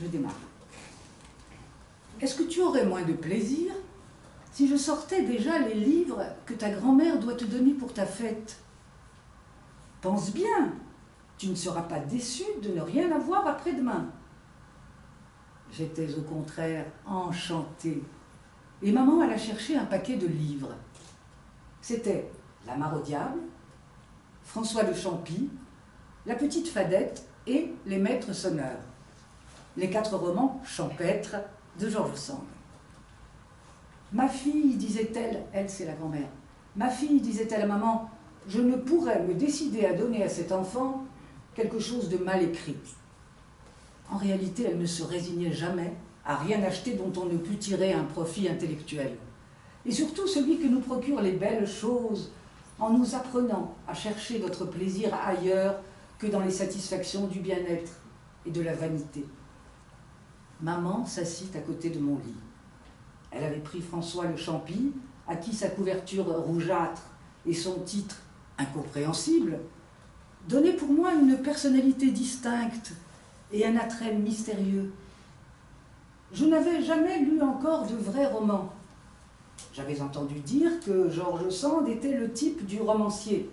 Je démarre. Est-ce que tu aurais moins de plaisir si je sortais déjà les livres que ta grand-mère doit te donner pour ta fête? Pense bien, tu ne seras pas déçu de ne rien avoir après-demain. J'étais au contraire enchantée. Et maman alla chercher un paquet de livres. C'était La Mare au diable, François de Champy, La Petite Fadette et Les Maîtres sonneurs. Les 4 romans champêtres de George Sand. Ma fille, disait-elle, elle c'est la grand-mère, ma fille, disait-elle à maman, je ne pourrais me décider à donner à cet enfant quelque chose de mal écrit. En réalité, elle ne se résignait jamais à rien acheter dont on ne pût tirer un profit intellectuel. Et surtout celui que nous procurent les belles choses, en nous apprenant à chercher notre plaisir ailleurs que dans les satisfactions du bien-être et de la vanité. Maman s'assit à côté de mon lit. Elle avait pris François de Champy, à qui sa couverture rougeâtre et son titre incompréhensible donnaient pour moi une personnalité distincte et un attrait mystérieux. Je n'avais jamais lu encore de vrais romans. J'avais entendu dire que George Sand était le type du romancier.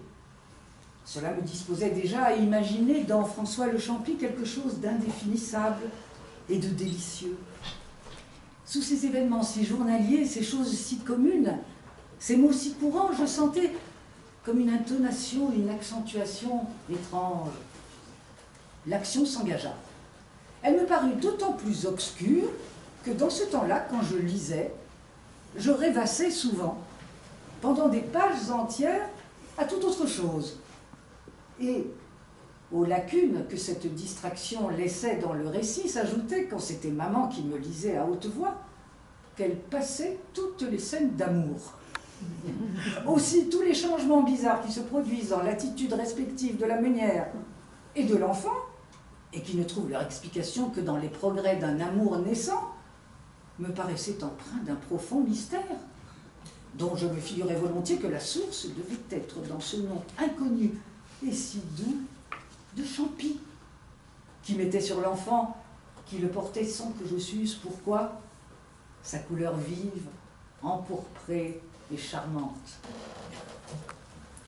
Cela me disposait déjà à imaginer dans François de Champy quelque chose d'indéfinissable et de délicieux. Sous ces événements si journaliers, ces choses si communes, ces mots si courants, je sentais comme une intonation, une accentuation étrange. L'action s'engagea. Elle me parut d'autant plus obscure que dans ce temps-là, quand je lisais, je rêvassais souvent, pendant des pages entières, à toute autre chose. Et aux lacunes que cette distraction laissait dans le récit s'ajoutait, quand c'était maman qui me lisait à haute voix, qu'elle passait toutes les scènes d'amour. Aussi, tous les changements bizarres qui se produisent dans l'attitude respective de la meunière et de l'enfant, et qui ne trouvent leur explication que dans les progrès d'un amour naissant, me paraissaient empreints d'un profond mystère, dont je me figurais volontiers que la source devait être dans ce nom inconnu et si doux de Champy, qui mettait sur l'enfant, qui le portait sans que je susse pourquoi, sa couleur vive, empourprée et charmante.